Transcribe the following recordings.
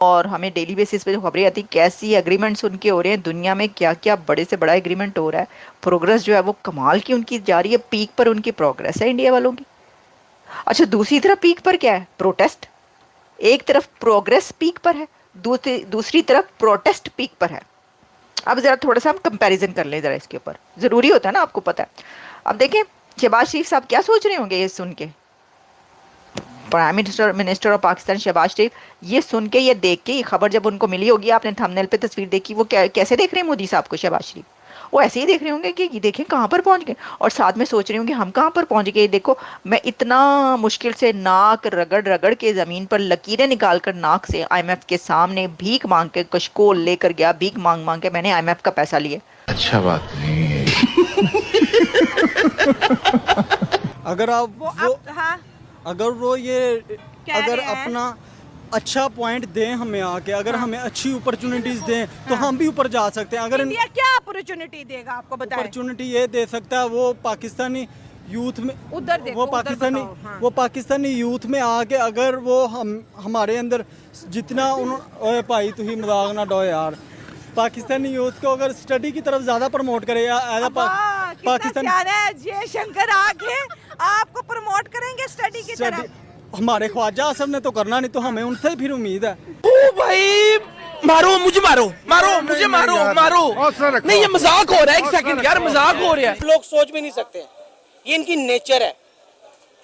और हमें daily basis पे जो खबरें आती कैसी एग्रीमेंट्स उनके हो रहे हैं, दुनिया में क्या क्या बड़े से बड़ा एग्रीमेंट हो रहा है। प्रोग्रेस जो है वो कमाल की उनकी जा रही है, पीक पर उनकी प्रोग्रेस है इंडिया वालों की। अच्छा, दूसरी तरफ पीक पर क्या है? प्रोटेस्ट। एक तरफ प्रोग्रेस पीक पर है, दूसरी तरफ प्रोटेस्ट पीक पर है। अब जरा थोड़ा सा हम कंपैरिजन कर लें, जरा इसके ऊपर जरूरी होता है ना, आपको पता है। अब देखें शहबाज शरीफ साहब क्या सोच रहे होंगे ये सुन के। Prime minister minister of Pakistan Shehbaz Sharif, ये सुन के, ये देख के, ये खबर जब उनको मिली होगी, आपने थंबनेल पे तस्वीर देखी, वो कैसे देख रहे हैं मोदी साहब को, शहबाज शरीफ? वो ऐसे ही देख रहे होंगे कि ये देखें कहाँ पर पहुंच गए, और साथ में सोच रहे होंगे हम कहाँ पर पहुंच गए, देखो मैं इतना मुश्किल से नाक रगड़ रगड़ के जमीन पर लकीरें निकाल कर नाक से आईएमएफ के सामने भीख मांग के कशकोल लेकर गया, भीख मांग मांग के मैंने आईएमएफ का पैसा लिया। अच्छा बात नहीं है। अगर आप वो हाँ अगर वो ये कह अगर रहे हैं। अपना अच्छा पॉइंट दें हमें आके, अगर हमें अच्छी अपॉर्चुनिटीज दें तो हम भी ऊपर जा सकते हैं। अगर इंडिया क्या अपॉर्चुनिटी देगा आपको बताएं। अपॉर्चुनिटी ये दे सकता है, वो पाकिस्तानी यूथ में, उधर देखो, वो उधर पाकिस्तानी बताओ, हाँ। वो पाकिस्तानी यूथ में आके अगर वो हमारे अंदर जितना ओए भाई तुही मजाक ना डो यार, पाकिस्तानी यूथ को अगर स्टडी की तरफ ज्यादा प्रमोट करे या एज पाकिस्तान जयशंकर आके आपको प्रमोट करेंगे स्टडी की तरफ। हमारे ख्वाजा आसम ने तो करना नहीं, तो हमें उनसे ही फिर उम्मीद है। ओ भाई मारो मुझे, मारो मारो मुझे, मारो मारो। नहीं ये मजाक हो रहा है, एक सेकंड यार, मजाक हो रहा है। लोग सोच भी नहीं सकते, ये इनकी नेचर है।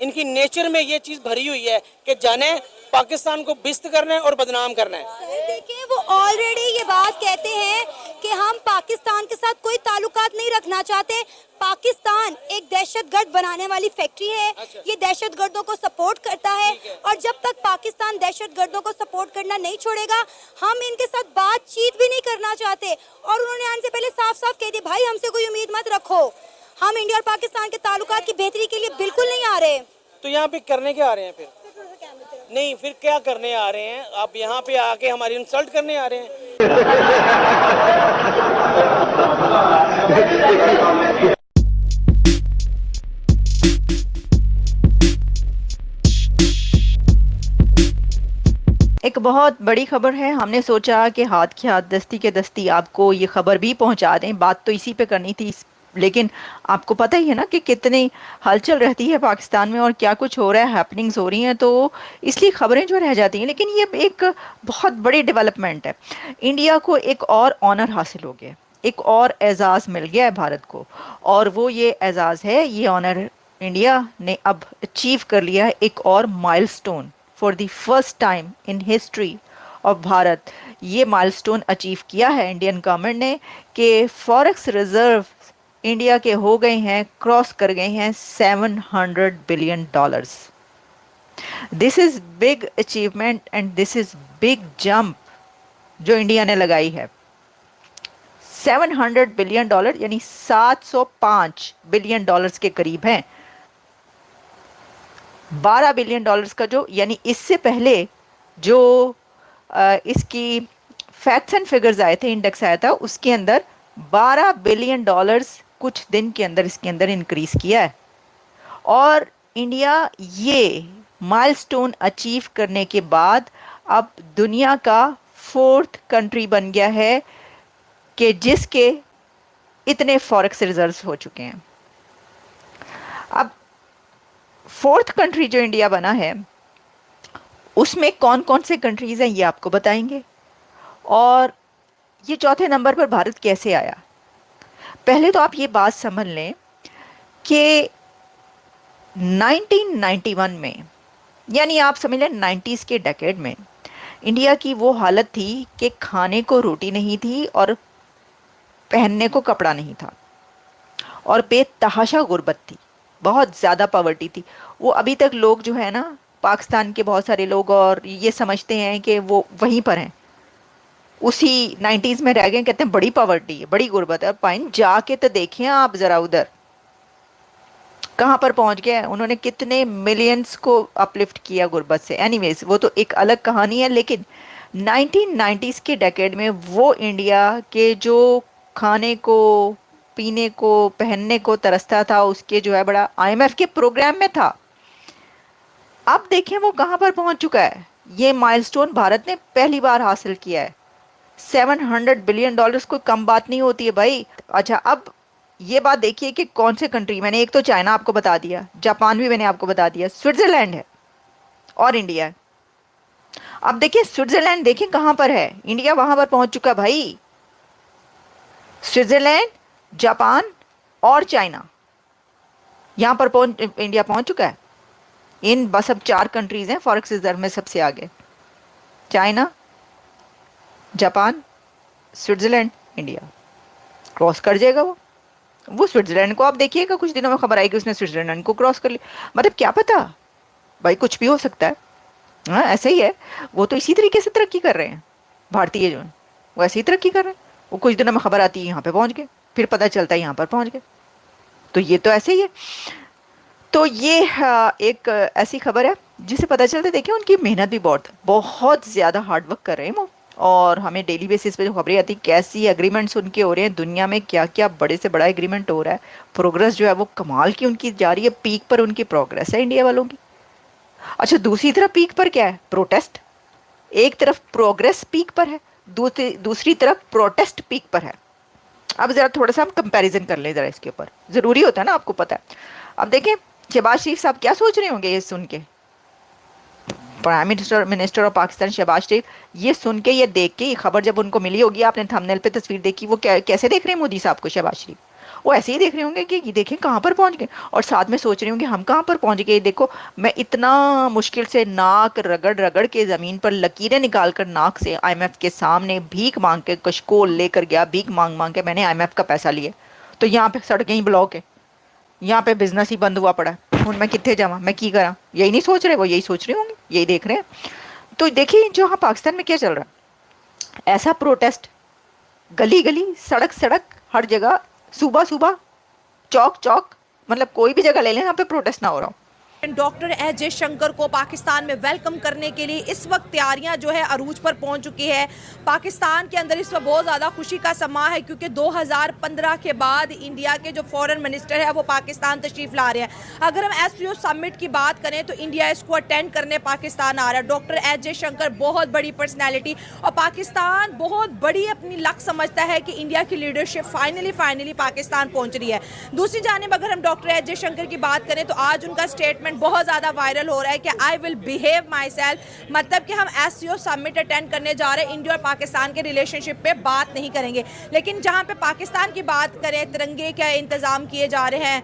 इनकी नेचर में ये चीज भरी हुई है कि जाने पाकिस्तान को बिस्त करना है और बदनाम करना है। सर देखिए, वो ऑलरेडी ये बात कहते हैं कि हम पाकिस्तान के साथ कोई ताल्लुकात नहीं रखना चाहते। पाकिस्तान एक दहशतगर्द बनाने वाली फैक्ट्री है। ये दहशतगर्दों को सपोर्ट करता है और जब तक पाकिस्तान दहशतगर्दों को सपोर्ट करना नहीं छोड़ेगा, हम इनके साथ बातचीत भी नहीं करना चाहते। और उन्होंने आने से पहले साफ साफ कह दिया, भाई हमसे कोई उम्मीद मत रखो, हम इंडिया और पाकिस्तान के ताल्लुकात की बेहतरी के लिए बिल्कुल नहीं आ रहे। तो यहाँ पे करने क्या आ रहे हैं फिर? नहीं, फिर क्या करने आ रहे हैं? आप यहाँ पे आके हमारी इंसल्ट करने आ रहे हैं। एक बहुत बड़ी खबर है, हमने सोचा कि हाथ के हाथ दस्ती के दस्ती आपको ये खबर भी पहुंचा दें। बात तो इसी पे करनी थी, लेकिन आपको पता ही है ना कि कितनी हलचल रहती है पाकिस्तान में और क्या कुछ हो रहा है, हैपनिंग्स हो रही हैं, तो इसलिए खबरें जो रह जाती हैं। लेकिन ये एक बहुत बड़ी डेवलपमेंट है, इंडिया को एक और ऑनर हासिल हो गया, एक और एजाज़ मिल गया है भारत को, और वो ये एजाज़ है, ये ऑनर इंडिया ने अब अचीव कर लिया है, एक और milestone for the first time in history of Bharat. ये माइलस्टोन अचीव किया है इंडियन गवर्नमेंट ने कि फॉरेक्स रिजर्व इंडिया के हो गए हैं, क्रॉस कर गए हैं $700 billion. This is big achievement and this is big jump जो इंडिया ने लगाई है। $700 बिलियन यानी $705 बिलियन के करीब हैं। $12 बिलियन का जो, यानी इससे पहले जो इसकी फैक्ट्स एंड फिगर्स आए थे, इंडेक्स आया था, उसके अंदर $12 बिलियन कुछ दिन के अंदर इसके अंदर इंक्रीज किया है। और इंडिया ये माइलस्टोन अचीव करने के बाद अब दुनिया का 4th कंट्री बन गया है कि जिसके इतने फॉरेक्स रिजर्व्स हो चुके हैं। अब 4th कंट्री जो इंडिया बना है, उसमें कौन कौन से कंट्रीज हैं ये आपको बताएंगे, और ये 4थे नंबर पर भारत कैसे आया। पहले तो आप ये बात समझ लें कि 1991 में, यानी आप समझ लें 90s के डेकेड में, इंडिया की वो हालत थी कि खाने को रोटी नहीं थी और पहनने को कपड़ा नहीं था, और बेतहाशा गुर्बत थी, बहुत ज़्यादा पॉवर्टी थी। वो अभी तक लोग जो है ना, पाकिस्तान के बहुत सारे लोग, और ये समझते हैं कि वो वहीं पर हैं, उसी 90s में रह गए, कहते हैं बड़ी पॉवर्टी है, बड़ी गुर्बत है। पाइन जाके तो देखें आप ज़रा उधर कहाँ पर पहुँच गए, उन्होंने कितने मिलियंस को अपलिफ्ट किया गुर्बत से। एनीवेज वो तो एक अलग कहानी है, लेकिन 1990s के डेकेड में वो इंडिया के जो खाने को, पीने को, पहनने को तरसता था, उसके जो है बड़ा IMF के प्रोग्राम में था। अब देखें वो कहाँ पर पहुँच चुका है, ये माइलस्टोन भारत ने पहली बार हासिल किया है। $700 बिलियन कोई कम बात नहीं होती है भाई। अच्छा, अब ये बात देखिए कि कौन से कंट्री, मैंने एक तो चाइना आपको बता दिया, जापान भी मैंने आपको बता दिया, स्विट्जरलैंड है और इंडिया है। अब देखिए स्विट्जरलैंड, देखिए कहां पर है, इंडिया वहां पर पहुंच चुका भाई। स्विट्जरलैंड, जापान और चाइना, यहां पर इंडिया पहुंच चुका है। इन बस अब 4 कंट्रीज हैं फॉरेक्स रिजर्व में सबसे आगे, China, Japan, Switzerland, India. Cross कर जाएगा वो स्विट्जरलैंड को आप देखिएगा, कुछ दिनों में खबर आएगी उसने स्विट्जरलैंड को क्रॉस कर लिया। मतलब क्या पता भाई, कुछ भी हो सकता है। हाँ, ऐसे ही है। वो तो इसी तरीके से तरक्की कर रहे हैं भारतीय जो, वो ऐसे ही तरक्की कर रहे हैं। वो कुछ दिनों में खबर आती है यहाँ पे पहुंच गए, फिर पता चलता है यहाँ पर पहुंच गए। तो ये तो ऐसे ही है। तो ये एक ऐसी खबर है जिसे पता चलता है, देखिए उनकी मेहनत भी बहुत ज़्यादा हार्डवर्क कर रहे हैं वो। और हमें डेली बेसिस पे जो खबरें आती, कैसी एग्रीमेंट्स उनके हो रहे हैं, दुनिया में क्या क्या बड़े से बड़ा एग्रीमेंट हो रहा है, प्रोग्रेस जो है वो कमाल की उनकी जा रही है, पीक पर उनकी प्रोग्रेस है इंडिया वालों की। अच्छा, दूसरी तरफ पीक पर क्या है, प्रोटेस्ट। एक तरफ प्रोग्रेस पीक पर है, दूसरी तरफ प्रोटेस्ट पीक पर है। अब जरा थोड़ा सा हम कंपैरिजन कर लें जरा इसके ऊपर, जरूरी होता है ना, आपको पता है। अब देखें शहबाज शरीफ साहब क्या सोच रहे होंगे ये सुन के, prime minister of Pakistan Shehbaz Sharif, ये सुन के, ये देख के, ये खबर जब उनको मिली होगी, आपने थंबनेल पे तस्वीर देखी, वो कैसे देख रहे हैं मोदी साहब को, शहबाज शरीफ? वो ऐसे ही देख रहे होंगे कि ये देखें कहाँ पर पहुंच गए, और साथ में सोच रहे होंगे हम कहाँ पर पहुंच गए। देखो, मैं इतना मुश्किल से नाक रगड़ रगड़ के ज़मीन पर लकीरें निकाल कर नाक से IMF के सामने भीख मांग के, कशकोल लेकर गया, भीख मांग मांग के मैंने IMF का पैसा लिया। तो यहाँ पे सड़कें ही ब्लॉक है, यहाँ पे बिजनेस ही बंद हुआ पड़ा है, हूँ मैं कितने जावा, मैं की करा, यही नहीं सोच रहे, वो यही सोच रहे होंगे, यही देख रहे हैं। तो देखिए जो हाँ पाकिस्तान में क्या चल रहा है, ऐसा प्रोटेस्ट गली गली, सड़क सड़क, हर जगह, सुबह सुबह, चौक चौक, मतलब कोई भी जगह ले लें यहाँ पे प्रोटेस्ट ना हो रहा हो। डॉक्टर एस जयशंकर को पाकिस्तान में वेलकम करने के लिए इस वक्त तैयारियां जो है अरूज पर पहुंच चुकी है। पाकिस्तान के अंदर इस वक्त बहुत ज़्यादा खुशी का समा है, क्योंकि 2015 के बाद इंडिया के जो फॉरेन मिनिस्टर है वो पाकिस्तान तशरीफ ला रहे हैं। अगर हम SCO समिट की बात करें तो इंडिया इसको अटेंड करने पाकिस्तान आ रहा है। डॉक्टर एस जयशंकर बहुत बड़ी पर्सनैलिटी, और पाकिस्तान बहुत बड़ी अपनी लक समझता है कि इंडिया की लीडरशिप फाइनली पाकिस्तान पहुँच रही है। दूसरी जानिब अगर हम डॉक्टर एस जयशंकर की बात करें तो आज उनका स्टेटमेंट बहुत ज़्यादा वायरल हो रहा है कि I will behave my self, मतलब कि हम SCO समिट अटेंड करने जा रहे हैं, इंडिया और पाकिस्तान के रिलेशनशिप पे बात नहीं करेंगे। लेकिन जहाँ पे पाकिस्तान की बात करें, तिरंगे का इंतज़ाम किए जा रहे हैं,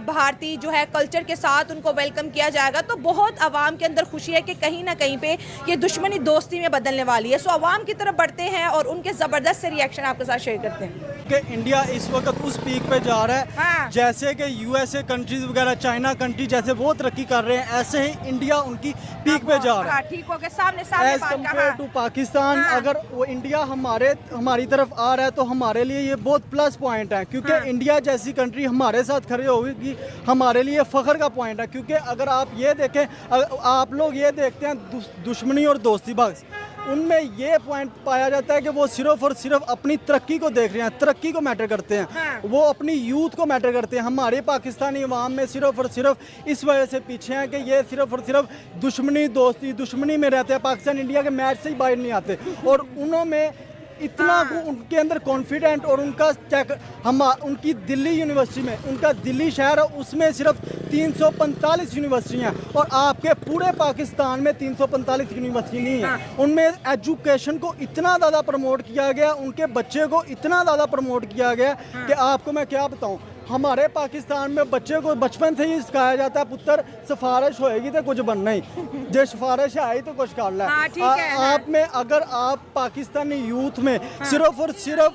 भारतीय जो है कल्चर के साथ उनको वेलकम किया जाएगा, तो बहुत आवाम के अंदर खुशी है कि कहीं ना कहीं पे ये दुश्मनी दोस्ती में बदलने वाली है। सो आवाम की तरफ बढ़ते हैं और उनके ज़बरदस्त से रिएक्शन आपके साथ शेयर करते हैं कि इंडिया इस वक्त उस पीक पे जा रहा है। हाँ। जैसे कि USA कंट्रीज वगैरह, चाइना कंट्री जैसे वो तरक्की कर रहे हैं, ऐसे ही इंडिया उनकी पीक पे जा रहा है। ठीक हो गया, सामने एज कम्पेयर टू पाकिस्तान। अगर वो इंडिया हमारी तरफ आ रहा है तो हमारे लिए ये बहुत प्लस पॉइंट है, क्योंकि इंडिया जैसी कंट्री हमारे साथ खड़ी होगी हमारे लिए फ़ख्र का पॉइंट है। क्योंकि अगर आप ये देखें, आप लोग ये देखते हैं दुश्मनी और दोस्ती बख्श, उनमें ये पॉइंट पाया जाता है कि वो सिर्फ और सिर्फ अपनी तरक्की को देख रहे हैं, तरक्की को मैटर करते हैं, वो अपनी यूथ को मैटर करते हैं। हमारे पाकिस्तानी अवाम में सिर्फ और सिर्फ इस वजह से पीछे हैं कि ये सिर्फ और सिर्फ दुश्मनी में रहते हैं, पाकिस्तान इंडिया के मैच से ही बाहर नहीं आते। और उन्होंने इतना उनके अंदर कॉन्फिडेंट, और उनका उनकी दिल्ली यूनिवर्सिटी में, उनका दिल्ली शहर है, उसमें सिर्फ 345 यूनिवर्सिटी हैं, और आपके पूरे पाकिस्तान में 345 यूनिवर्सिटी नहीं है। उनमें एजुकेशन को इतना ज़्यादा प्रमोट किया गया, उनके बच्चे को इतना ज़्यादा प्रमोट किया गया कि आपको मैं क्या बताऊँ। हमारे पाकिस्तान में बच्चे को बचपन से ही सिखाया जाता है, पुत्र सिफारिश होएगी तो कुछ बनना ही, जो सिफारिश आई तो कुछ कर ला। आप में अगर आप पाकिस्तानी यूथ में सिर्फ और सिर्फ,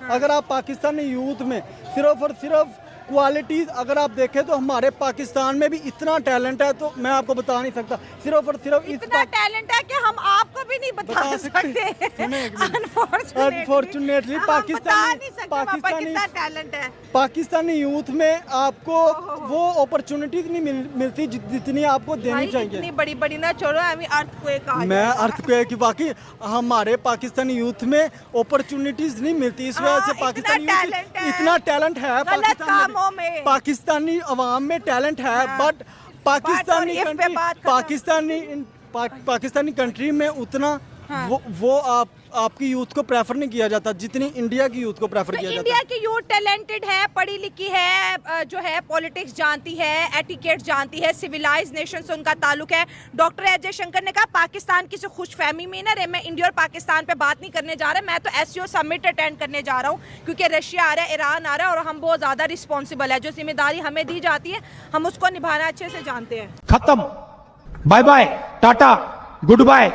अगर आप पाकिस्तानी यूथ में सिर्फ और सिर्फ क्वालिटीज़ अगर आप देखें तो हमारे पाकिस्तान में भी इतना टैलेंट है, तो मैं आपको बता नहीं सकता। सिर्फ और सिर्फ इतना टैलेंट है कि हम आपको भी नहीं बता सकते। अनफॉर्चुनेटली पाकिस्तानी यूथ में आपको वो अपॉर्चुनिटीज नहीं मिलती जितनी आपको देनी चाहिए। इतनी बड़ी बड़ी ना छोड़ो, अर्थक्वेक मैं अर्थक्वेक की, बाकी हमारे पाकिस्तानी यूथ में अपॉर्चुनिटीज नहीं मिलती, इस वजह से पाकिस्तानी यूथ इतना टैलेंट है, पाकिस्तानी अवाम में टैलेंट है, बट पाकिस्तानी पाकिस्तानी कंट्री में उतना वो आपकी यूथ को प्रेफर नहीं किया जाता जितनी इंडिया की यूथ को प्रेफर किया जाता इंडिया की यूथ टैलेंटेड है, पढ़ी लिखी है, जो है पॉलिटिक्स जानती है, एटिकेट जानती है, सिविलाइज नेशन से उनका ताल्लुक है। डॉक्टर एस जयशंकर ने कहा पाकिस्तान किसी खुशफहमी में ना रहे, मैं इंडिया और पाकिस्तान पे बात नहीं करने जा रहा, मैं तो एससीओ समिट अटेंड करने जा रहा हूँ क्योंकि रशिया आ रहा है, ईरान आ रहा है और हम बहुत ज़्यादा रिस्पॉन्सिबल है। जो जिम्मेदारी हमें दी जाती है हम उसको निभाना अच्छे से जानते हैं। खत्म, bye bye, tata, good bye.